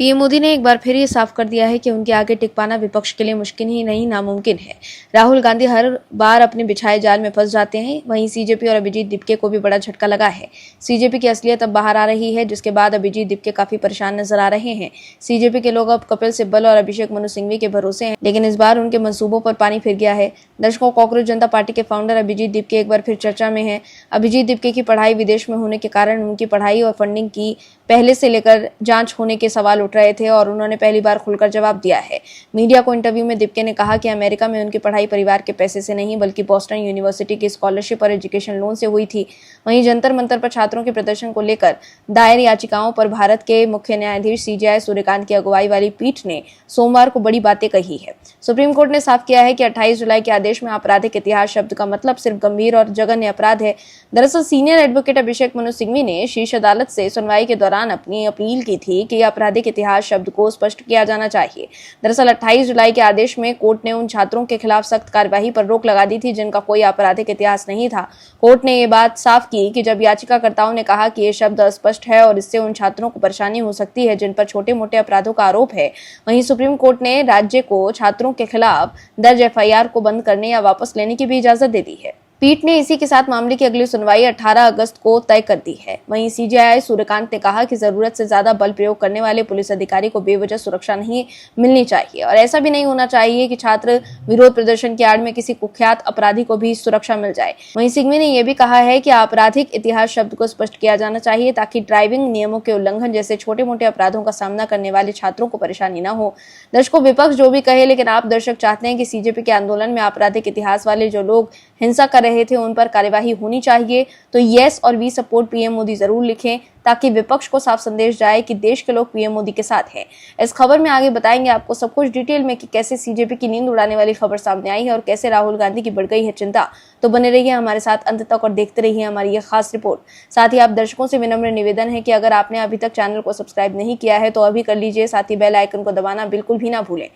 PM Modi ने एक बार फिर ये साफ कर दिया है कि उनके आगे टिक पाना विपक्ष के लिए मुश्किल ही नहीं नामुमकिन है। राहुल गांधी हर बार अपने बिछाए जाल में फंस जाते हैं। वहीं सीजेपी और अभिजीत दिपके को भी बड़ा झटका लगा है। सीजेपी की असलियत अब बाहर आ रही है, जिसके बाद अभिजीत दिपके काफी परेशान नजर आ रहे हैं। सीजेपी के लोग अब कपिल सिब्बल और अभिषेक मनु सिंघवी के भरोसे हैं, लेकिन इस बार उनके मंसूबों पर पानी फिर गया है। दर्शकों, कॉकरोच जनता पार्टी के फाउंडर अभिजीत दिपके एक बार फिर चर्चा में है। अभिजीत दिपके की पढ़ाई विदेश में होने के कारण उनकी पढ़ाई और फंडिंग की पहले से लेकर जांच होने के सवाल उठ रहे थे और उन्होंने पहली बार खुलकर जवाब दिया है। मीडिया को इंटरव्यू में दिपके ने कहा कि अमेरिका में उनकी पढ़ाई परिवार के पैसे से नहीं बल्कि बोस्टन यूनिवर्सिटी की स्कॉलरशिप और एजुकेशन लोन से हुई थी। वहीं जंतर मंतर पर छात्रों के प्रदर्शन को लेकर दायर याचिकाओं पर भारत के मुख्य न्यायाधीश सीजेआई सूर्यकांत की अगुवाई वाली पीठ ने सोमवार को बड़ी बातें कही है। सुप्रीम कोर्ट ने साफ किया है कि 28 जुलाई के आदेश में आपराधिक इतिहास शब्द का मतलब सिर्फ गंभीर और जघन्य अपराध है। दरअसल सीनियर एडवोकेट अभिषेक मनु सिंघवी ने शीर्ष अदालत से सुनवाई के दौरान अपनी अपील की थी कि आपराधिक इतिहास शब्द को स्पष्ट किया जाना चाहिए। दरअसल 28 जुलाई के आदेश में कोर्ट ने उन छात्रों के खिलाफ सख्त कार्यवाही पर रोक लगा दी थी जिनका कोई आपराधिक इतिहास नहीं था। कोर्ट ने ये बात साफ की कि जब याचिकाकर्ताओं ने कहा कि ये शब्द अस्पष्ट है और इससे उन छात्रों को परेशानी हो सकती है जिन पर छोटे मोटे अपराधों का आरोप है, वहीं सुप्रीम कोर्ट ने राज्य को छात्रों के खिलाफ दर्ज एफआईआर को बंद करने या वापस लेने की भी इजाजत दे दी है। पीठ ने इसी के साथ मामले की अगली सुनवाई 18 अगस्त को तय कर दी है। वहीं सीजेआई सूर्यकांत ने कहा कि जरूरत से ज्यादा बल प्रयोग करने वाले पुलिस अधिकारी को बेवजह सुरक्षा नहीं मिलनी चाहिए और ऐसा भी नहीं होना चाहिए कि छात्र विरोध प्रदर्शन की आड़ में किसी कुख्यात अपराधी को भी सुरक्षा मिल जाए। वहीं सिंघवी ने यह भी कहा है कि आपराधिक इतिहास शब्द को स्पष्ट किया जाना चाहिए ताकि ड्राइविंग नियमों के उल्लंघन जैसे छोटे मोटे अपराधों का सामना करने वाले छात्रों को परेशानी न हो। दर्शकों, विपक्ष जो भी कहे, लेकिन आप दर्शक चाहते हैं कि सीजेपी के आंदोलन में आपराधिक इतिहास वाले जो लोग हिंसा कर रहे थे उन पर कार्यवाही होनी चाहिए, तो यस और वी सपोर्ट पीएम मोदी जरूर लिखें ताकि विपक्ष को साफ संदेश जाए कि देश के लोग पीएम मोदी के साथ हैं। इस खबर में आगे बताएंगे आपको सब कुछ डिटेल में कि कैसे सीजेपी की नींद उड़ाने वाली खबर सामने आई है और कैसे राहुल गांधी की बढ़ गई है चिंता। तो बने रहिए हमारे साथ अंत तक और देखते रहिए हमारी यह खास रिपोर्ट। साथ ही आप दर्शकों से विनम्र निवेदन है कि अगर आपने अभी तक चैनल को सब्सक्राइब नहीं किया है तो अभी कर लीजिए, साथ ही बेल आइकन को दबाना बिल्कुल भी ना भूलें।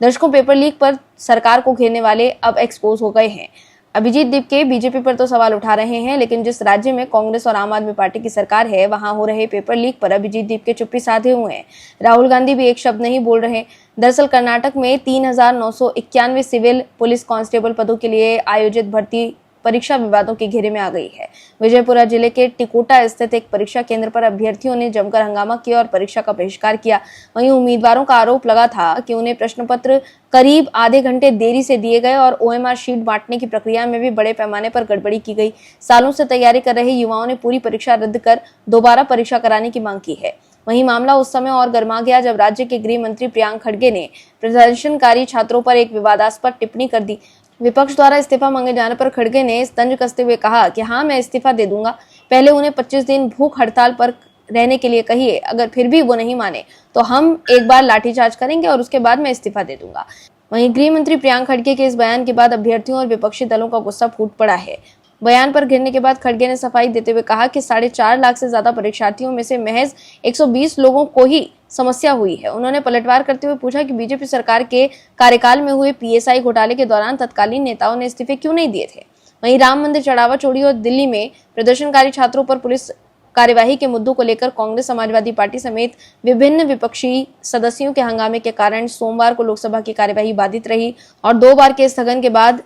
दर्शकों, पेपर लीक पर सरकार को घेरने वाले अब एक्सपोज हो गए हैं। अभिजीत दिपके बीजेपी पर तो सवाल उठा रहे हैं, लेकिन जिस राज्य में कांग्रेस और आम आदमी पार्टी की सरकार है वहां हो रहे पेपर लीक पर अभिजीत दिपके चुप्पी साधे हुए हैं। राहुल गांधी भी एक शब्द नहीं बोल रहे। दरअसल कर्नाटक में 3991 सिविल पुलिस कांस्टेबल पदों के लिए आयोजित भर्ती परीक्षा विवादों के घेरे में आ गई है। विजयपुरा जिले के टिकोटा स्थित एक परीक्षा केंद्र पर अभ्यर्थियों ने जमकर हंगामा किया और परीक्षा का बहिष्कार किया। वहीं उम्मीदवारों का आरोप लगा था कि उन्हें प्रश्न पत्र करीब आधे घंटे देरी से दिए गए और ओएमआर शीट बांटने की प्रक्रिया में भी बड़े पैमाने पर गड़बड़ी की गई। सालों से तैयारी कर रहे युवाओं ने पूरी परीक्षा रद्द कर दोबारा परीक्षा कराने की मांग की है। वहीं मामला उस समय और गर्मा गया जब राज्य के गृह मंत्री प्रियांक खड़गे ने प्रदर्शनकारी छात्रों पर एक विवादास्पद टिप्पणी कर दी। विपक्ष द्वारा इस्तीफा मांगे जाने पर खड़गे ने तंज कसते हुए कहा कि हाँ, मैं इस्तीफा दे दूंगा। पहले उन्हें 25 दिन भूख हड़ताल पर रहने के लिए कहिए, अगर फिर भी वो नहीं माने तो हम एक बार लाठीचार्ज करेंगे और उसके बाद मैं इस्तीफा दे दूंगा। वहीं गृह मंत्री प्रियांक खड़गे के इस बयान के बाद अभ्यर्थियों और विपक्षी दलों का गुस्सा फूट पड़ा है। बयान पर घिरने के बाद खड़गे ने सफाई देते हुए कहा कि 4.5 लाख से ज्यादा परीक्षार्थियों में से महज 120 लोगों को ही समस्या हुई है। उन्होंने पलटवार करते हुए पूछा कि बीजेपी सरकार के कार्यकाल में हुए पीएसआई घोटाले के दौरान तत्कालीन नेताओं ने इस्तीफे क्यों नहीं दिए थे। वहीं राम मंदिर चढ़ावा चोरी और दिल्ली में प्रदर्शनकारी छात्रों पर पुलिस कार्यवाही के मुद्दों को लेकर कांग्रेस, समाजवादी पार्टी समेत विभिन्न विपक्षी सदस्यों के हंगामे के कारण सोमवार को लोकसभा की कार्यवाही बाधित रही और 2 बार के स्थगन के बाद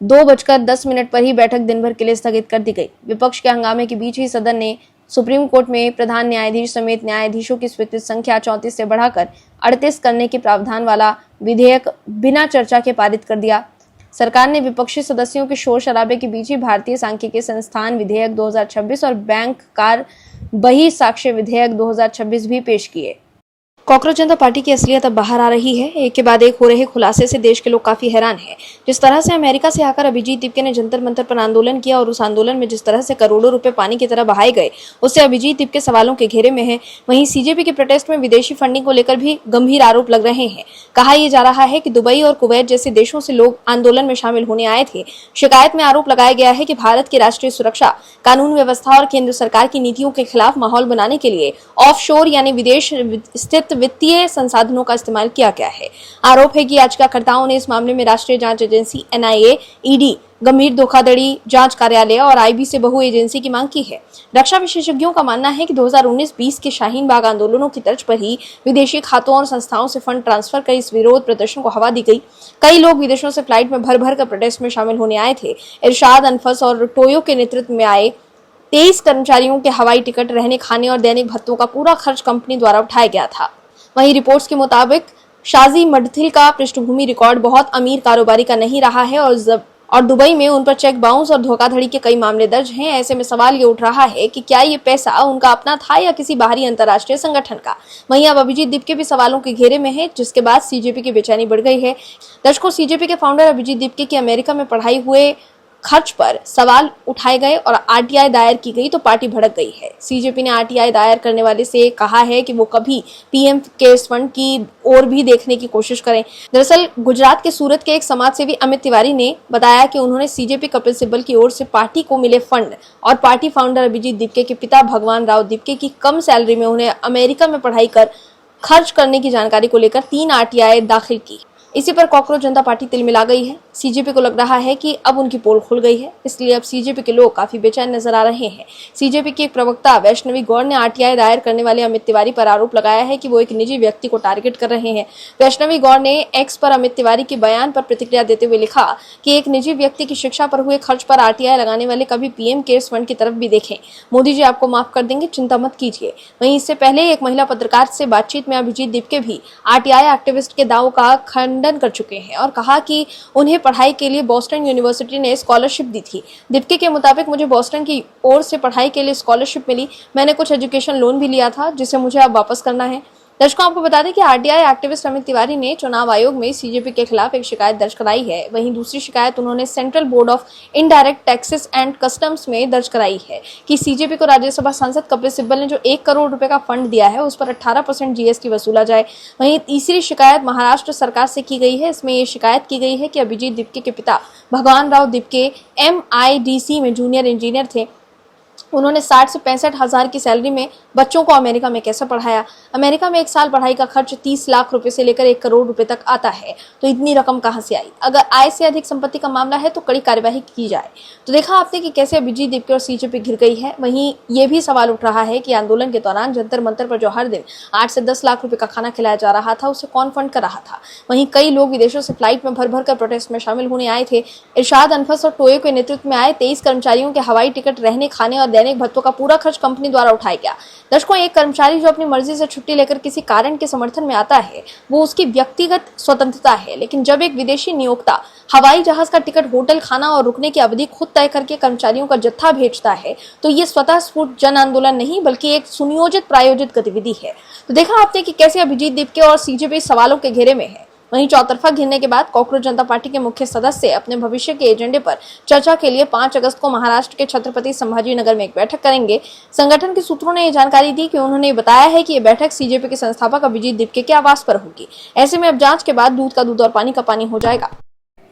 2:10 पर ही बैठक दिन भर के लिए स्थगित कर दी गई। विपक्ष के हंगामे के बीच ही सदन ने सुप्रीम कोर्ट में प्रधान न्यायाधीश समेत न्यायाधीशों की स्वीकृत संख्या 34 से बढ़ाकर 38 करने के प्रावधान वाला विधेयक बिना चर्चा के पारित कर दिया। सरकार ने विपक्षी सदस्यों के शोर शराबे के बीच ही भारतीय सांख्यिकी संस्थान विधेयक 2026 और बैंक कार बही साक्ष्य विधेयक 2026 भी पेश किए। कॉकरोच जनता पार्टी की असलियत अब बाहर आ रही है। एक के बाद एक हो रहे खुलासे से देश के लोग काफी हैरान हैं। जिस तरह से अमेरिका से आकर अभिजीत दिपके ने जंतर मंतर पर आंदोलन किया और उस आंदोलन में जिस तरह से करोड़ों रुपए पानी की तरह बहाए गए, उससे अभिजीत दिपके सवालों के घेरे में है। वहीं सीजेपी के प्रोटेस्ट में विदेशी फंडिंग को लेकर भी गंभीर आरोप लग रहे हैं। कहा यह जा रहा है कि दुबई और कुवैत जैसे देशों से लोग आंदोलन में शामिल होने आए थे। शिकायत में आरोप लगाया गया है कि भारत की राष्ट्रीय सुरक्षा, कानून व्यवस्था और केंद्र सरकार की नीतियों के खिलाफ माहौल बनाने के लिए ऑफशोर यानी विदेश स्थित वित्तीय संसाधनों का इस्तेमाल किया गया है। आरोप है कि याचिकाकर्ताओं ने इस मामले में राष्ट्रीय जांच एजेंसी एनआईए, ईडी, गंभीर धोखाधड़ी जांच कार्यालय और आईबी से बहु एजेंसी की मांग की है। रक्षा विशेषज्ञों का मानना है कि 2019-20 के शाहीन बाग आंदोलनों की तर्ज पर ही विदेशी खातों और संस्थाओं से फंड ट्रांसफर कर इस विरोध प्रदर्शन को हवा दी गई। कई लोग विदेशों से फ्लाइट में भर भर कर प्रोटेस्ट में शामिल होने आए थे। इरशाद अनफस और टोयो के नेतृत्व में आए 23 कर्मचारियों के हवाई टिकट, रहने खाने और दैनिक भत्तों का पूरा खर्च कंपनी द्वारा उठाया गया था। वहीं रिपोर्ट्स के मुताबिक शाजी मडथिल का पृष्ठभूमि रिकॉर्ड बहुत अमीर कारोबारी का नहीं रहा है और दुबई में उन पर चेक बाउंस और धोखाधड़ी के कई मामले दर्ज हैं। ऐसे में सवाल ये उठ रहा है कि क्या ये पैसा उनका अपना था या किसी बाहरी अंतर्राष्ट्रीय संगठन का। वहीं अब अभिजीत दिपके भी सवालों के घेरे में है, जिसके बाद सीजेपी की बेचैनी बढ़ गई है। दर्शकों, सीजेपी के फाउंडर अभिजीत दिपके की अमेरिका में पढ़ाई हुए खर्च पर सवाल उठाए गए और आरटीआई दायर की गई तो पार्टी भड़क गई है। सीजेपी ने आरटीआई दायर करने वाले से कहा है कि वो कभी पीएम केयर्स फंड की ओर भी देखने की कोशिश करें। दरअसल गुजरात के सूरत के एक समाजसेवी अमित तिवारी ने बताया कि उन्होंने सीजेपी कपिल सिब्बल की ओर से पार्टी को मिले फंड और पार्टी फाउंडर अभिजीत दिपके के पिता भगवान राव दिपके की कम सैलरी में उन्हें अमेरिका में पढ़ाई कर खर्च करने की जानकारी को लेकर 3 आरटीआई दाखिल की। इसी पर कॉकरोच जनता पार्टी तिल मिला गई है। सीजेपी को लग रहा है कि अब उनकी पोल खुल गई है, इसलिए अब सीजेपी के लोग काफी बेचैन नजर आ रहे हैं। सीजेपी की एक प्रवक्ता वैष्णवी गौड़ ने आरटीआई दायर करने वाले अमित तिवारी पर आरोप लगाया है कि वो एक निजी व्यक्ति को टारगेट कर रहे हैं। वैष्णवी गौड़ ने एक्स पर अमित तिवारी के बयान पर प्रतिक्रिया देते हुए लिखा कि एक निजी व्यक्ति की शिक्षा पर हुए खर्च पर आरटीआई लगाने वाले कभी पीएम केयर्स फंड की तरफ भी देखें। मोदी जी आपको माफ कर देंगे, चिंता मत कीजिए। वहीं इससे पहले एक महिला पत्रकार से बातचीत में अभिजीत दिपके भी आरटीआई एक्टिविस्ट के दावों का खंडन कर चुके हैं और कहा कि उन्हें पढ़ाई के लिए बोस्टन यूनिवर्सिटी ने स्कॉलरशिप दी थी। दिपके के मुताबिक मुझे बोस्टन की ओर से पढ़ाई के लिए स्कॉलरशिप मिली। मैंने कुछ एजुकेशन लोन भी लिया था जिसे मुझे अब वापस करना है। दर्शकों, आपको बता दें कि आरटीआई एक्टिविस्ट अमित तिवारी ने चुनाव आयोग में सीजेपी के खिलाफ एक शिकायत दर्ज कराई है। वहीं दूसरी शिकायत उन्होंने central board of indirect taxes and customs में दर्ज कराई है कि सीजेपी को राज्यसभा सांसद कपिल सिब्बल ने जो 1 करोड़ रुपए का फंड दिया है उस पर 18% जीएसटी वसूला जाए। वहीं तीसरी शिकायत महाराष्ट्र सरकार से की गई है। इसमें ये शिकायत की गई है कि अभिजीत दिपके के पिता भगवान राव दिपके MIDC में जूनियर इंजीनियर थे। उन्होंने 60 से 65 हजार की सैलरी में बच्चों को अमेरिका में कैसे पढ़ाया। अमेरिका में 1 साल पढ़ाई का खर्च 30 लाख रुपए से लेकर 1 करोड़ रुपए तक आता है, तो इतनी रकम कहां से आई। अगर आय से अधिक संपत्ति का मामला है तो कड़ी कार्यवाही की जाए। तो देखा आपने कि कैसे अभिजीत दिपके और सीजेपी घिर गई है। वहीं ये भी सवाल उठ रहा है कि आंदोलन के दौरान जंतर मंतर पर जो हर दिन 8 से 10 लाख रुपए का खाना खिलाया जा रहा था उसे कौन फंड कर रहा था। वहीं कई लोग विदेशों से फ्लाइट में भर भर कर प्रोटेस्ट में शामिल होने आए थे। इरशाद अनफस और टोयो के नेतृत्व में आए 23 कर्मचारियों के हवाई टिकट, रहने खाने और दैनिक भत्तों का पूरा खर्च कंपनी द्वारा उठाया गया। दर्शकों, एक कर्मचारी जो अपनी मर्जी से छुट्टी लेकर किसी कारण के समर्थन में आता है वो उसकी व्यक्तिगत स्वतंत्रता है, लेकिन जब एक विदेशी नियोक्ता हवाई जहाज का टिकट, होटल, खाना और रुकने की अवधि खुद तय करके कर्मचारियों का जत्था भेजता है तो ये स्वतः स्फूर्त जन आंदोलन नहीं बल्कि एक सुनियोजित प्रायोजित गतिविधि है। तो देखा आपने कि कैसे अभिजीत दिपके और सीजेपी सवालों के घेरे में है। वहीं चौतरफा घिरने के बाद कॉकरोच जनता पार्टी के मुख्य सदस्य अपने भविष्य के एजेंडे पर चर्चा के लिए 5 अगस्त को महाराष्ट्र के छत्रपति संभाजी नगर में एक बैठक करेंगे। संगठन के सूत्रों ने ये जानकारी दी कि उन्होंने बताया है कि ये बैठक सीजेपी के संस्थापक अभिजीत दिपके के आवास पर होगी। ऐसे में अब जांच के बाद दूध का दूध और पानी का पानी हो जाएगा।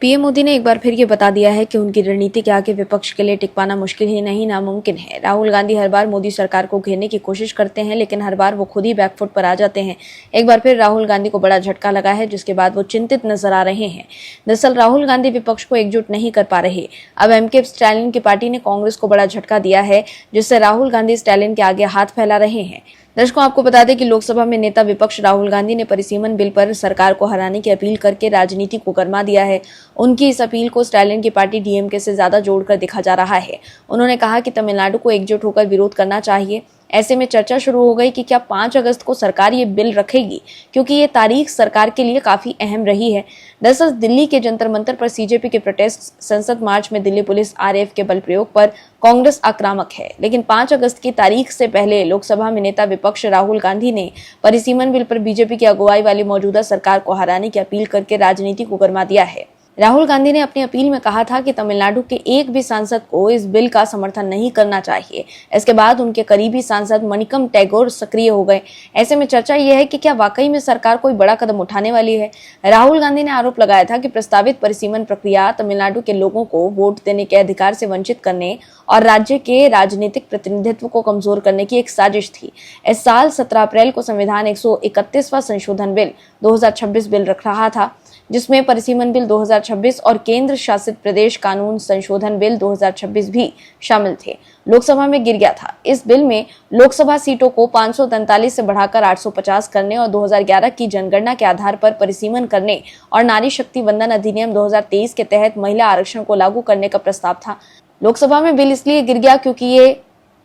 पीएम मोदी ने एक बार फिर ये बता दिया है कि उनकी रणनीति के आगे विपक्ष के लिए टिक पाना मुश्किल ही नहीं नामुमकिन है। राहुल गांधी हर बार मोदी सरकार को घेरने की कोशिश करते हैं, लेकिन हर बार वो खुद ही बैकफुट पर आ जाते हैं। एक बार फिर राहुल गांधी को बड़ा झटका लगा है, जिसके बाद वो चिंतित नजर आ रहे हैं। दरअसल राहुल गांधी विपक्ष को एकजुट नहीं कर पा रहे। अब MK स्टालिन की पार्टी ने कांग्रेस को बड़ा झटका दिया है, जिससे राहुल गांधी स्टालिन के आगे हाथ फैला रहे हैं। दर्शकों, आपको बता दें कि लोकसभा में नेता विपक्ष राहुल गांधी ने परिसीमन बिल पर सरकार को हराने की अपील करके राजनीति को गरमा दिया है। उनकी इस अपील को स्टालिन की पार्टी DMK से ज्यादा जोड़कर देखा जा रहा है। उन्होंने कहा कि तमिलनाडु को एकजुट होकर विरोध करना चाहिए। ऐसे में चर्चा शुरू हो गई कि क्या 5 अगस्त को सरकार ये बिल रखेगी, क्योंकि ये तारीख सरकार के लिए काफी अहम रही है। दरअसल दिल्ली के जंतर मंतर पर सीजेपी के प्रोटेस्ट, संसद मार्च में दिल्ली पुलिस RAF के बल प्रयोग पर कांग्रेस आक्रामक है, लेकिन 5 अगस्त की तारीख से पहले लोकसभा में नेता विपक्ष राहुल गांधी ने परिसीमन बिल पर बीजेपी की अगुवाई वाली मौजूदा सरकार को हराने की अपील करके राजनीति को गरमा दिया है। राहुल गांधी ने अपनी अपील में कहा था कि तमिलनाडु के एक भी सांसद को इस बिल का समर्थन नहीं करना चाहिए। इसके बाद उनके करीबी सांसद मणिकम टैगोर सक्रिय हो गए। ऐसे में चर्चा यह है कि क्या वाकई में सरकार कोई बड़ा कदम उठाने वाली है। राहुल गांधी ने आरोप लगाया था कि प्रस्तावित परिसीमन प्रक्रिया तमिलनाडु के लोगों को वोट देने के अधिकार से वंचित करने और राज्य के राजनीतिक प्रतिनिधित्व को कमजोर करने की एक साजिश थी। इस साल 17 अप्रैल को संविधान 131वां संशोधन बिल 2026 बिल रख रहा था। जिसमें परिसीमन बिल 2026 और केंद्र शासित प्रदेश कानून संशोधन बिल 2026 भी शामिल थे, लोकसभा में गिर गया था। इस बिल में लोकसभा सीटों को 543 से बढ़ाकर 850 करने और 2011 की जनगणना के आधार पर परिसीमन करने और नारी शक्ति वंदन अधिनियम 2023 के तहत महिला आरक्षण को लागू करने का प्रस्ताव था। लोकसभा में बिल इसलिए गिर गया क्योंकि ये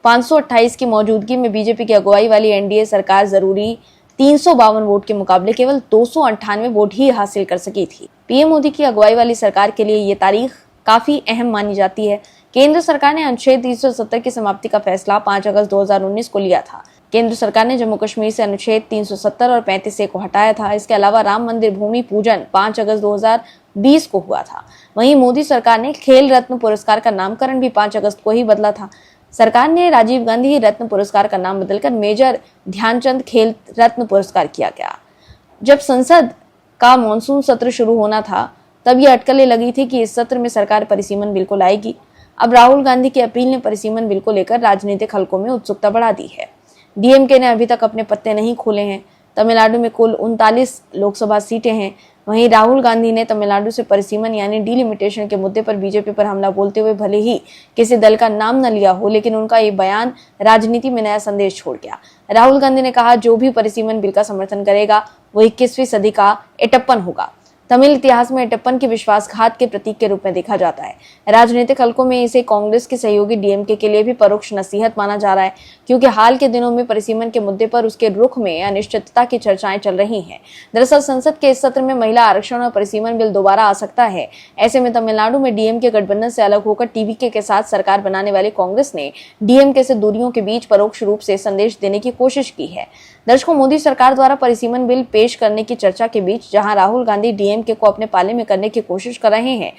528 की मौजूदगी में बीजेपी की अगुवाई वाली एनडीए सरकार जरूरी 352 वोट के मुकाबले केवल 298 वोट ही हासिल कर सकी थी। पीएम मोदी की अगुवाई वाली सरकार के लिए ये तारीख काफी अहम मानी जाती है। केंद्र सरकार ने अनुच्छेद 370 की समाप्ति का फैसला 5 अगस्त 2019 को लिया था। केंद्र सरकार ने जम्मू कश्मीर से अनुच्छेद 370 और 35A को हटाया था। इसके अलावा राम मंदिर भूमि पूजन 5 अगस्त 2020 को हुआ था। वहीं मोदी सरकार ने खेल रत्न पुरस्कार का नामकरण भी 5 अगस्त को ही बदला था। सरकार ने राजीव गांधी रत्न पुरस्कार का नाम बदलकर मेजर ध्यानचंद खेल रत्न पुरस्कार किया गया। जब संसद का मॉनसून सत्र शुरू होना था, तब ये अटकलें लगी थी कि इस सत्र में सरकार परिसीमन बिल को लाएगी। अब राहुल गांधी की अपील ने परिसीमन बिल को लेकर राजनीतिक हलकों में उत्सुकता बढ़ा दी है। डीएमके ने अभी तक अपने पत्ते नहीं खोले हैं। तमिलनाडु में कुल 39 लोकसभा सीटें हैं। वहीं राहुल गांधी ने तमिलनाडु से परिसीमन यानी डिलिमिटेशन के मुद्दे पर बीजेपी पर हमला बोलते हुए भले ही किसी दल का नाम न लिया हो, लेकिन उनका ये बयान राजनीति में नया संदेश छोड़ गया। राहुल गांधी ने कहा, जो भी परिसीमन बिल का समर्थन करेगा वो 21वीं सदी का एटप्पन होगा। तमिल इतिहास में एटप्पन के विश्वासघात के प्रतीक के रूप में देखा जाता है। राजनीतिक हलकों में इसे कांग्रेस के सहयोगी डीएमके के लिए भी परोक्ष नसीहत माना जा रहा है, क्योंकि हाल के दिनों में परिसीमन के मुद्दे पर उसके रुख में अनिश्चितता की चर्चाएं चल रही हैं। दरअसल संसद के इस सत्र में महिला आरक्षण और परिसीमन बिल दोबारा आ सकता है। ऐसे में तमिलनाडु में डीएमके गठबंधन से अलग होकर टीवीके के साथ सरकार बनाने वाली कांग्रेस ने डीएमके से दूरियों के बीच परोक्ष रूप से संदेश देने की कोशिश की है। दर्शकों, मोदी सरकार द्वारा परिसीमन बिल पेश करने की चर्चा के बीच जहां राहुल गांधी डीएमके को अपने पाले में करने की कोशिश कर रहे हैं,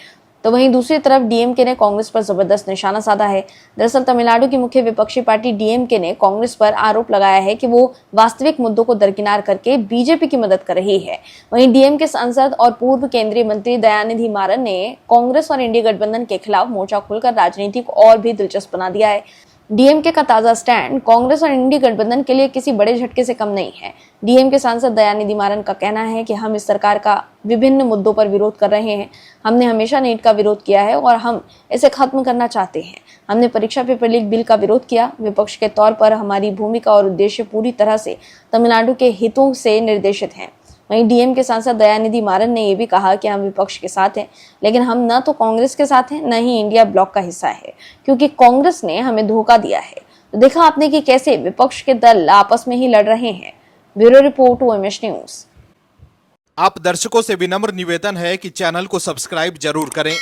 तो वहीं दूसरी तरफ डीएमके ने कांग्रेस पर जबरदस्त निशाना साधा है। दरअसल तमिलनाडु की मुख्य विपक्षी पार्टी डीएमके ने कांग्रेस पर आरोप लगाया है कि वो वास्तविक मुद्दों को दरकिनार करके बीजेपी की मदद कर रही है। वहीं डीएमके सांसद और पूर्व केंद्रीय मंत्री दयानिधि मारन ने कांग्रेस और इंडिया गठबंधन के खिलाफ मोर्चा खोलकर राजनीति को और भी दिलचस्प बना दिया है। डीएमके का ताजा स्टैंड कांग्रेस और इंडी गठबंधन के लिए किसी बड़े झटके से कम नहीं है। डीएमके सांसद दयानिधि मारन का कहना है कि हम इस सरकार का विभिन्न मुद्दों पर विरोध कर रहे हैं। हमने हमेशा नीट का विरोध किया है और हम इसे खत्म करना चाहते हैं। हमने परीक्षा पेपर लीक बिल का विरोध किया। विपक्ष के तौर पर हमारी भूमिका और उद्देश्य पूरी तरह से तमिलनाडु के हितों से निर्देशित हैं। वहीं डीएमके सांसद दयानिधि मारन ने यह भी कहा कि हम विपक्ष के साथ हैं, लेकिन हम न तो कांग्रेस के साथ हैं, न ही इंडिया ब्लॉक का हिस्सा है, क्योंकि कांग्रेस ने हमें धोखा दिया है। तो देखा आपने कि कैसे विपक्ष के दल आपस में ही लड़ रहे हैं। Bureau report OMS news. आप दर्शकों से विनम्र निवेदन है कि चैनल को सब्सक्राइब जरूर करें